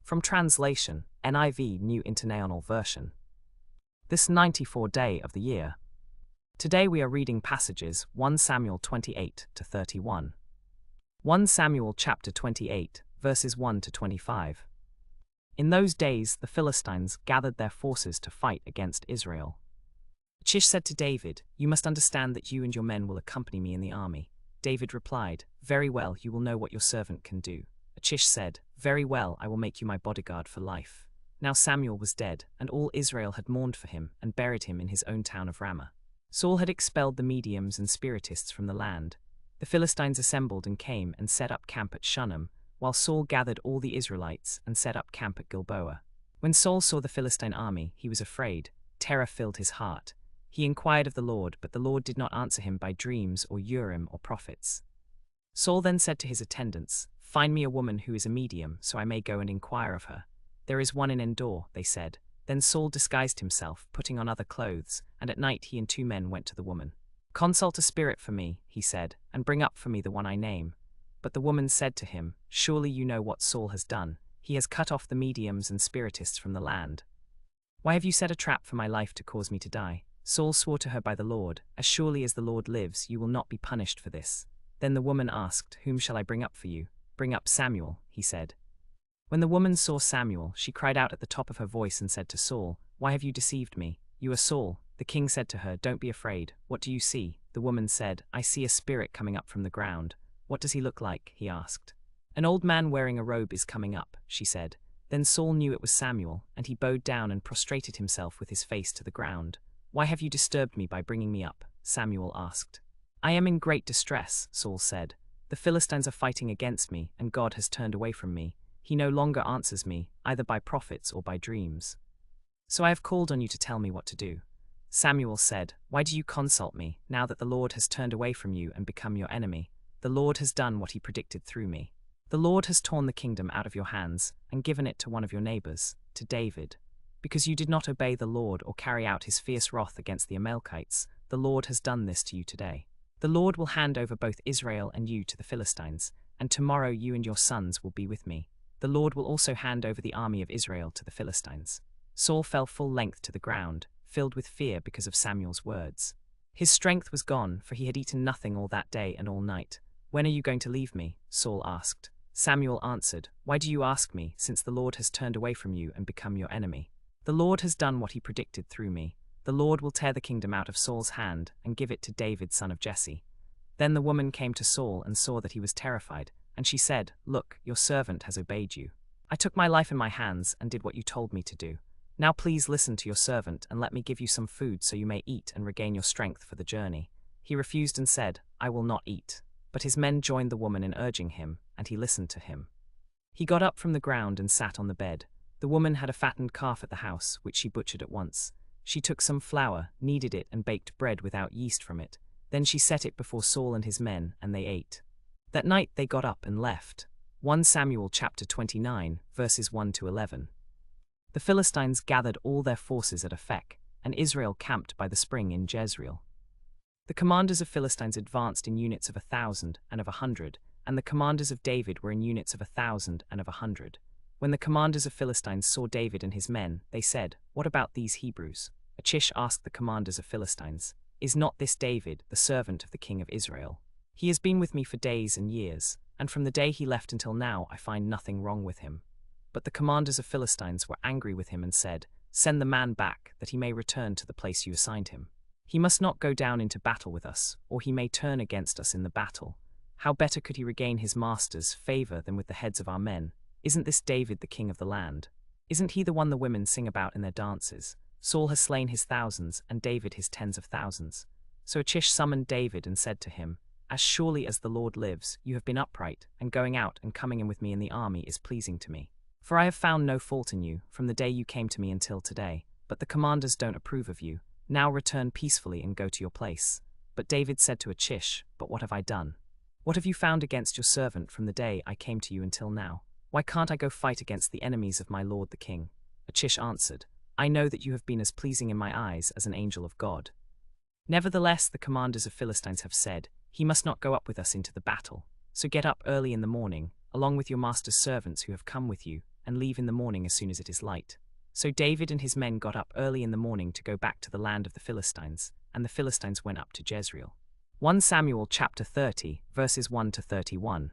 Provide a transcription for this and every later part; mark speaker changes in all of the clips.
Speaker 1: From translation, NIV New International Version. This 94th day of the year. Today we are reading passages 1 Samuel 28 to 31. 1 Samuel chapter 28, verses 1 to 25. In those days the Philistines gathered their forces to fight against Israel. Achish said to David, "You must understand that you and your men will accompany me in the army." David replied, "Very well, you will know what your servant can do." Achish said, "Very well, I will make you my bodyguard for life." Now Samuel was dead, and all Israel had mourned for him and buried him in his own town of Ramah. Saul had expelled the mediums and spiritists from the land. The Philistines assembled and came and set up camp at Shunem, while Saul gathered all the Israelites and set up camp at Gilboa. When Saul saw the Philistine army, he was afraid. Terror filled his heart. He inquired of the Lord, but the Lord did not answer him by dreams or Urim or prophets. Saul then said to his attendants, "Find me a woman who is a medium, so I may go and inquire of her." "There is one in Endor," they said. Then Saul disguised himself, putting on other clothes, and at night he and 2 men went to the woman. "Consult a spirit for me," he said, "and bring up for me the one I name." But the woman said to him, "Surely you know what Saul has done. He has cut off the mediums and spiritists from the land. Why have you set a trap for my life to cause me to die?" Saul swore to her by the Lord, "As surely as the Lord lives, you will not be punished for this." Then the woman asked, "Whom shall I bring up for you?" "Bring up Samuel," he said. When the woman saw Samuel, she cried out at the top of her voice and said to Saul, "Why have you deceived me? You are Saul." The king said to her, "Don't be afraid. What do you see?" The woman said, "I see a spirit coming up from the ground." "What does he look like?" he asked. "An old man wearing a robe is coming up," she said. Then Saul knew it was Samuel, and he bowed down and prostrated himself with his face to the ground. "Why have you disturbed me by bringing me up?" Samuel asked. "I am in great distress," Saul said. "The Philistines are fighting against me, and God has turned away from me. He no longer answers me, either by prophets or by dreams. So I have called on you to tell me what to do." Samuel said, "Why do you consult me, now that the Lord has turned away from you and become your enemy? The Lord has done what he predicted through me. The Lord has torn the kingdom out of your hands and given it to one of your neighbors, to David. Because you did not obey the Lord or carry out his fierce wrath against the Amalekites, the Lord has done this to you today. The Lord will hand over both Israel and you to the Philistines, and tomorrow you and your sons will be with me. The Lord will also hand over the army of Israel to the Philistines." Saul fell full length to the ground, filled with fear because of Samuel's words. His strength was gone, for he had eaten nothing all that day and all night. "When are you going to leave me?" Saul asked. Samuel answered, "Why do you ask me, since the Lord has turned away from you and become your enemy? The Lord has done what he predicted through me. The Lord will tear the kingdom out of Saul's hand and give it to David, son of Jesse." Then the woman came to Saul and saw that he was terrified, and she said, "Look, your servant has obeyed you. I took my life in my hands and did what you told me to do. Now please listen to your servant and let me give you some food so you may eat and regain your strength for the journey." He refused and said, "I will not eat." But his men joined the woman in urging him, and he listened to him. He got up from the ground and sat on the bed. The woman had a fattened calf at the house, which she butchered at once. She took some flour, kneaded it, and baked bread without yeast from it. Then she set it before Saul and his men, and they ate. That night they got up and left. 1 Samuel chapter 29, verses 1 to 11. The Philistines gathered all their forces at Aphek, and Israel camped by the spring in Jezreel. The commanders of Philistines advanced in units of 1,000 and of 100, and the commanders of David were in units of 1,000 and of 100. When the commanders of Philistines saw David and his men, they said, "What about these Hebrews?" Achish asked the commanders of Philistines, "Is not this David, the servant of the king of Israel? He has been with me for days and years, and from the day he left until now I find nothing wrong with him." But the commanders of Philistines were angry with him and said, "Send the man back, that he may return to the place you assigned him. He must not go down into battle with us, or he may turn against us in the battle. How better could he regain his master's favor than with the heads of our men? Isn't this David the king of the land? Isn't he the one the women sing about in their dances? Saul has slain his thousands, and David his tens of thousands." So Achish summoned David and said to him, "As surely as the Lord lives, you have been upright, and going out and coming in with me in the army is pleasing to me. For I have found no fault in you, from the day you came to me until today. But the commanders don't approve of you. Now return peacefully and go to your place." But David said to Achish, "But what have I done? What have you found against your servant from the day I came to you until now? Why can't I go fight against the enemies of my lord the king?" Achish answered, "I know that you have been as pleasing in my eyes as an angel of God. Nevertheless, the commanders of Philistines have said, 'He must not go up with us into the battle. So get up early in the morning, along with your master's servants who have come with you, and leave in the morning as soon as it is light. So David and his men got up early in the morning to go back to the land of the Philistines, and the Philistines went up to Jezreel. 1 Samuel chapter 30, verses 1 to 31.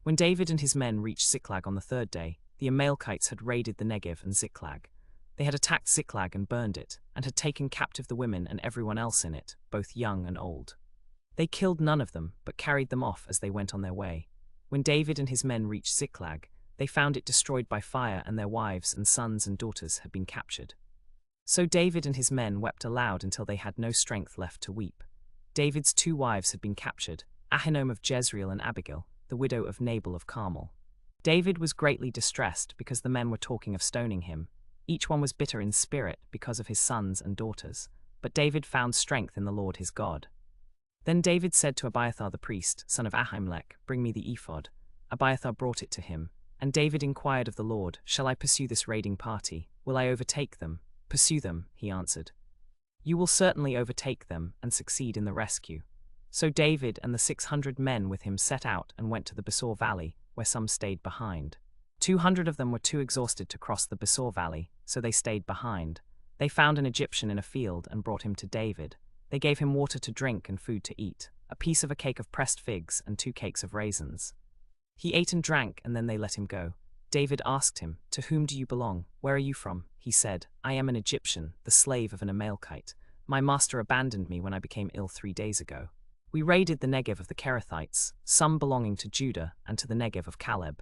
Speaker 1: When David and his men reached Ziklag on the third day, the Amalekites had raided the Negev and Ziklag. They had attacked Ziklag and burned it, and had taken captive the women and everyone else in it, both young and old. They killed none of them, but carried them off as they went on their way. When David and his men reached Ziklag, they found it destroyed by fire, and their wives and sons and daughters had been captured. So David and his men wept aloud until they had no strength left to weep. David's 2 wives had been captured, Ahinoam of Jezreel and Abigail, the widow of Nabal of Carmel. David was greatly distressed because the men were talking of stoning him. Each one was bitter in spirit because of his sons and daughters, but David found strength in the Lord his God. Then David said to Abiathar the priest, son of Ahimelech, "Bring me the ephod." Abiathar brought it to him, and David inquired of the Lord, "Shall I pursue this raiding party? Will I overtake them?" "Pursue them," he answered. "You will certainly overtake them and succeed in the rescue." So David and the 600 men with him set out and went to the Besor valley, where some stayed behind. 200 of them were too exhausted to cross the Besor valley, so they stayed behind. They found an Egyptian in a field and brought him to David. They gave him water to drink and food to eat, a piece of a cake of pressed figs and 2 cakes of raisins. He ate and drank, and then they let him go. David asked him, "To whom do you belong? Where are you from?" He said, "I am an Egyptian, the slave of an Amalekite. My master abandoned me when I became ill 3 days ago. We raided the Negev of the Kerethites, some belonging to Judah and to the Negev of Caleb.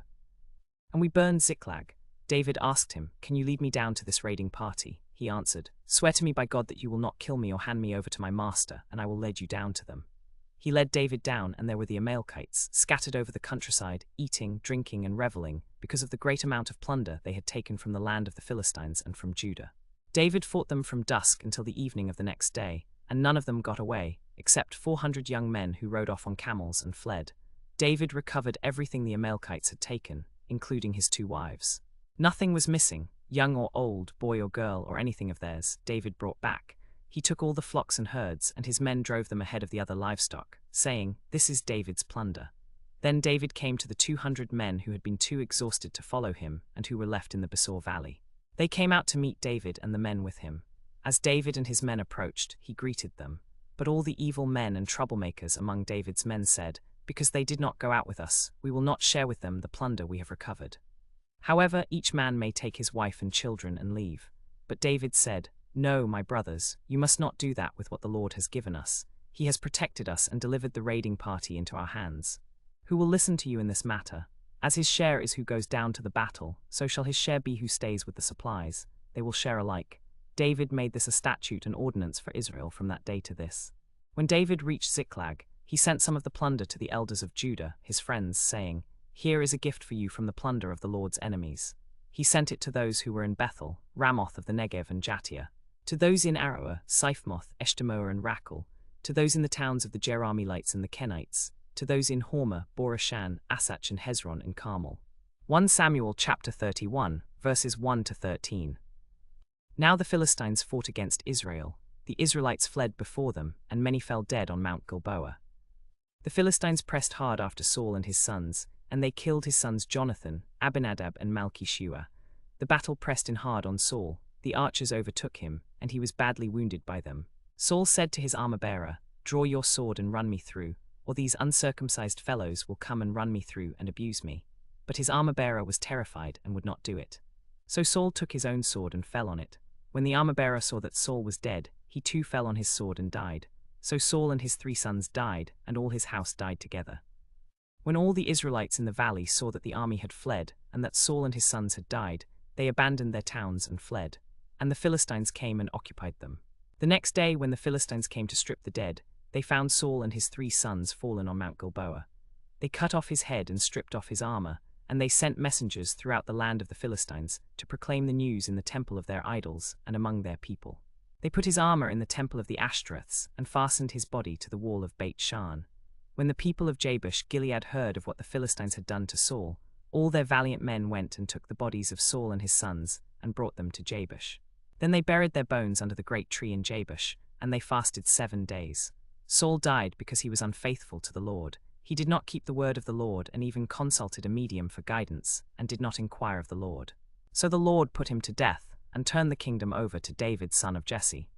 Speaker 1: And we burned Ziklag." David asked him, "Can you lead me down to this raiding party?" He answered, "Swear to me by God that you will not kill me or hand me over to my master, and I will lead you down to them." He led David down, and there were the Amalekites, scattered over the countryside, eating, drinking, and reveling, because of the great amount of plunder they had taken from the land of the Philistines and from Judah. David fought them from dusk until the evening of the next day, and none of them got away, except 400 young men who rode off on camels and fled. David recovered everything the Amalekites had taken, including his 2 wives. Nothing was missing, young or old, boy or girl, or anything of theirs, David brought back. He took all the flocks and herds, and his men drove them ahead of the other livestock, saying, "This is David's plunder." Then David came to the 200 men who had been too exhausted to follow him and who were left in the Besor valley. They came out to meet David and the men with him. As David and his men approached, he greeted them. But all the evil men and troublemakers among David's men said, "Because they did not go out with us, we will not share with them the plunder we have recovered. However, each man may take his wife and children and leave." But David said, "No, my brothers, you must not do that with what the Lord has given us. He has protected us and delivered the raiding party into our hands. Who will listen to you in this matter? As his share is who goes down to the battle, so shall his share be who stays with the supplies. They will share alike." David made this a statute and ordinance for Israel from that day to this. When David reached Ziklag, he sent some of the plunder to the elders of Judah, his friends, saying, "Here is a gift for you from the plunder of the Lord's enemies." He sent it to those who were in Bethel, Ramoth of the Negev and Jattir, to those in Aroer, Siphmoth, Eshtemoa and Rakel, to those in the towns of the Jerahmeelites and the Kenites, to those in Hormah, Borashan, Asach and Hezron and Carmel. 1 Samuel chapter 31, verses 1 to 13. Now the Philistines fought against Israel. The Israelites fled before them, and many fell dead on Mount Gilboa. The Philistines pressed hard after Saul and his sons, and they killed his sons Jonathan, Abinadab and Malchishua. The battle pressed in hard on Saul. The archers overtook him, and he was badly wounded by them. Saul said to his armor-bearer, "Draw your sword and run me through, or these uncircumcised fellows will come and run me through and abuse me." But his armor-bearer was terrified and would not do it. So Saul took his own sword and fell on it. When the armor-bearer saw that Saul was dead, he too fell on his sword and died. So Saul and his 3 sons died, and all his house died together. When all the Israelites in the valley saw that the army had fled, and that Saul and his sons had died, they abandoned their towns and fled. And the Philistines came and occupied them. The next day, when the Philistines came to strip the dead, they found Saul and his 3 sons fallen on Mount Gilboa. They cut off his head and stripped off his armor, and they sent messengers throughout the land of the Philistines to proclaim the news in the temple of their idols and among their people. They put his armor in the temple of the Ashtoreths and fastened his body to the wall of Beit Shan. When the people of Jabesh Gilead heard of what the Philistines had done to Saul, all their valiant men went and took the bodies of Saul and his sons and brought them to Jabesh. Then they buried their bones under the great tree in Jabesh, and they fasted 7 days. Saul died because he was unfaithful to the Lord. He did not keep the word of the Lord and even consulted a medium for guidance, and did not inquire of the Lord. So the Lord put him to death, and turned the kingdom over to David son of Jesse.